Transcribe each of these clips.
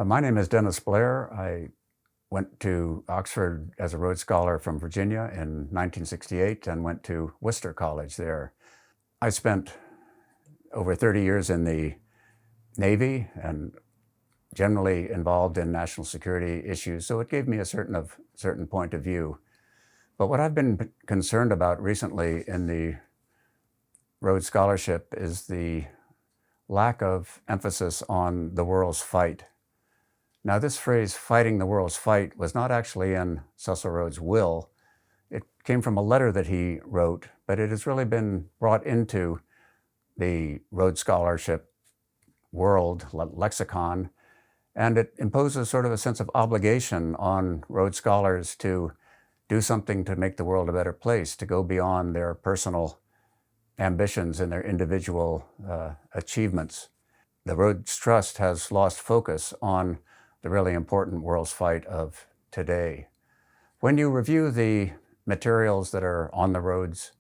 My name is Dennis Blair. I went to Oxford as a Rhodes Scholar from Virginia in 1968 and went to Worcester College there. I spent over 30 years in the Navy and generally involved in national security issues, so it gave me a certain point of view. But what I've been concerned about recently in the Rhodes Scholarship is the lack of emphasis on the world's fight. Now, this phrase, fighting the world's fight, was not actually in Cecil Rhodes' will. It came from a letter that he wrote, but it has really been brought into the Rhodes Scholarship world lexicon, and it imposes sort of a sense of obligation on Rhodes Scholars to do something to make the world a better place, to go beyond their personal ambitions and their individual achievements. The Rhodes Trust has lost focus on the really important world's fight of today. When you review the materials that are on the Rhodes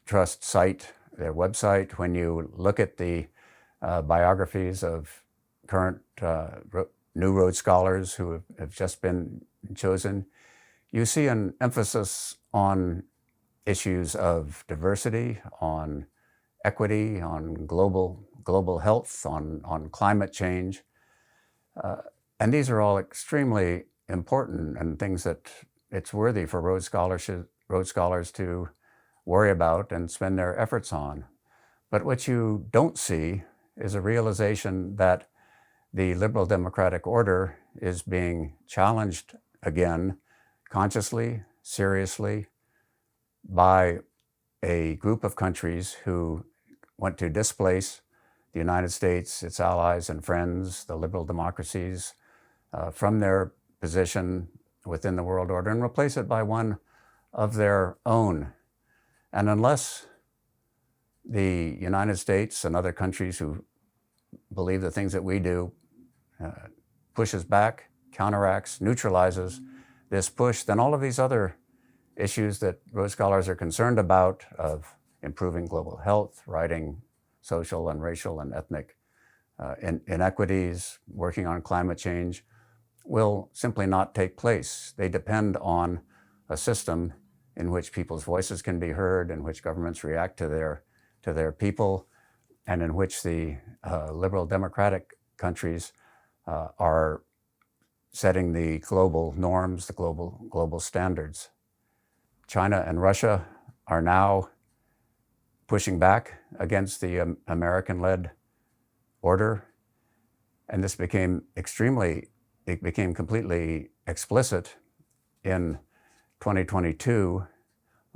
Trust site, their website, when you look at the biographies of current new Rhodes Scholars who have just been chosen, you see an emphasis on issues of diversity, on equity, on global health, on climate change. And these are all extremely important and things that it's worthy for Rhodes Scholars to worry about and spend their efforts on. But what you don't see is a realization that the liberal democratic order is being challenged again, consciously, seriously, by a group of countries who want to displace the United States, its allies and friends, the liberal democracies, from their position within the world order and replace it by one of their own. And unless the United States and other countries who believe the things that we do pushes back, counteracts, neutralizes this push, then all of these other issues that Rhodes Scholars are concerned about, of improving global health, righting social and racial and ethnic inequities, working on climate change, will simply not take place. They depend on a system in which people's voices can be heard, in which governments react to their people, and in which the liberal democratic countries are setting the global norms, the global standards. China and Russia are now pushing back against the American-led order, and this became completely explicit in 2022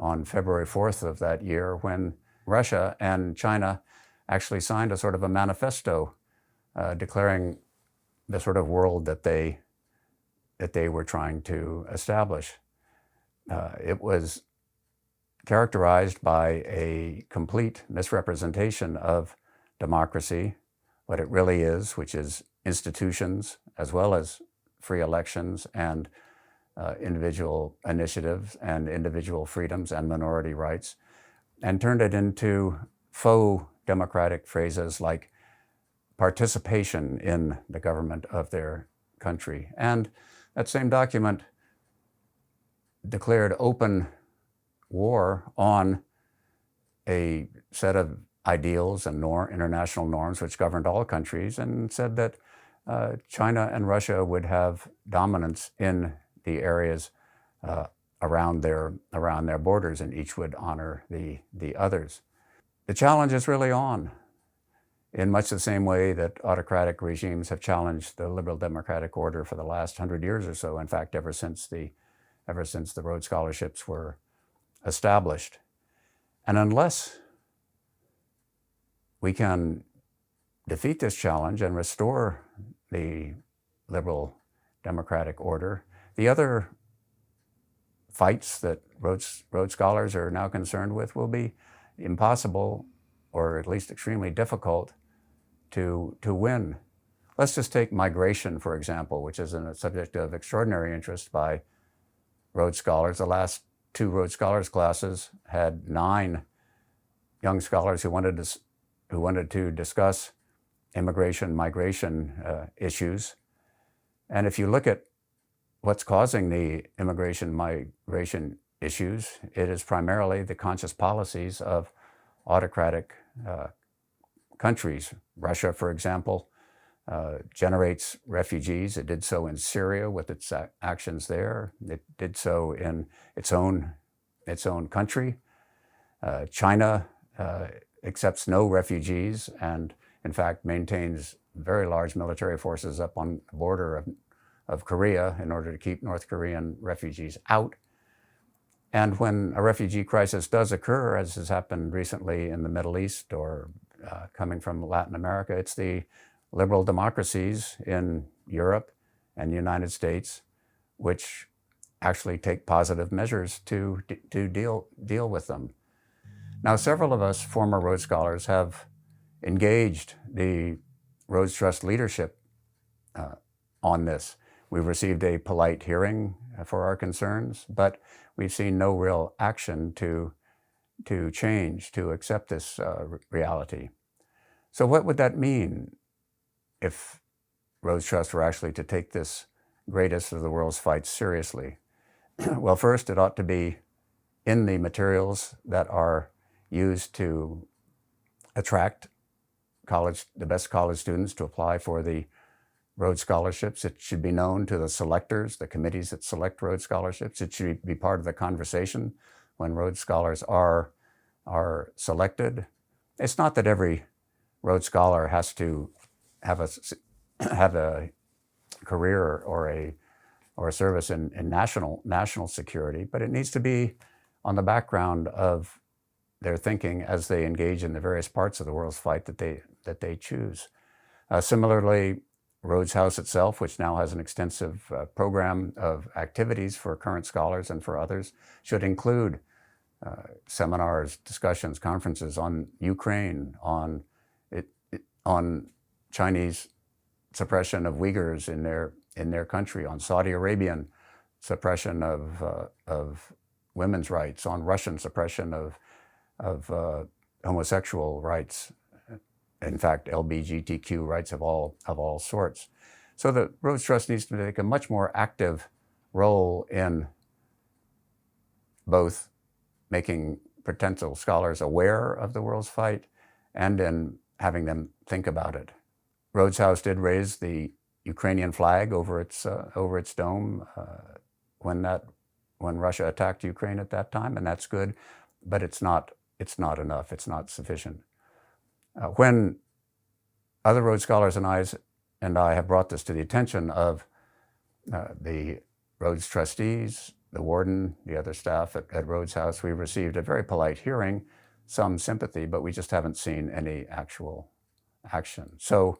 on February 4th of that year, when Russia and China actually signed a sort of a manifesto declaring the sort of world that they were trying to establish. It was characterized by a complete misrepresentation of democracy, what it really is, which is institutions as well as free elections and individual initiatives and individual freedoms and minority rights, and turned it into faux democratic phrases like participation in the government of their country. And that same document declared open war on a set of ideals and international norms which governed all countries, and said that China and Russia would have dominance in the areas around their borders, and each would honor the others. The challenge is really on, in much the same way that autocratic regimes have challenged the liberal democratic order for the last 100 years or so. In fact, ever since the Rhodes Scholarships were established. And unless we can defeat this challenge and restore the liberal democratic order, the other fights that Rhodes Scholars are now concerned with will be impossible, or at least extremely difficult, to win. Let's just take migration, for example, which is a subject of extraordinary interest by Rhodes Scholars. The last two Rhodes Scholars classes had 9 young scholars who wanted to discuss immigration, migration issues. And if you look at what's causing the immigration, migration issues, it is primarily the conscious policies of autocratic countries. Russia, for example, generates refugees. It did so in Syria with its actions there. It did so in its own country. China accepts no refugees and, in fact, maintains very large military forces up on the border of Korea in order to keep North Korean refugees out. And when a refugee crisis does occur, as has happened recently in the Middle East or coming from Latin America, it's the liberal democracies in Europe and the United States which actually take positive measures to deal with them. Now, several of us former Rhodes Scholars have engaged the Rhodes Trust leadership on this. We've received a polite hearing for our concerns, but we've seen no real action to change, to accept this reality. So what would that mean if Rhodes Trust were actually to take this greatest of the world's fights seriously? Well, first, it ought to be in the materials that are used to attract the best college students to apply for the Rhodes Scholarships. It should be known to the selectors, the committees that select Rhodes Scholarships. It should be part of the conversation when Rhodes Scholars are selected. It's not that every Rhodes Scholar has to have a career or a service in national security, but it needs to be on the background of their thinking as they engage in the various parts of the world's fight that they choose. Similarly, Rhodes House itself, which now has an extensive program of activities for current scholars and for others, should include seminars, discussions, conferences on Ukraine, on Chinese suppression of Uyghurs in their country, on Saudi Arabian suppression of women's rights, on Russian suppression of homosexual rights. In fact, LGBTQ rights of all sorts. So the Rhodes Trust needs to take a much more active role in both making potential scholars aware of the world's fight and in having them think about it. Rhodes House did raise the Ukrainian flag over its dome when Russia attacked Ukraine at that time, and that's good, but it's not enough. It's not sufficient. When other Rhodes Scholars and I have brought this to the attention of the Rhodes trustees, the warden, the other staff at Rhodes House, we've received a very polite hearing, some sympathy, but we just haven't seen any actual action. So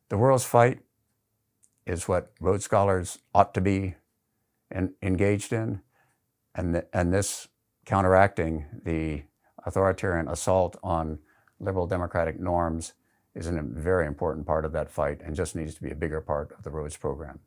the world's fight is what Rhodes Scholars ought to be engaged in, and this counteracting the authoritarian assault on liberal democratic norms is a very important part of that fight and just needs to be a bigger part of the Rhodes program.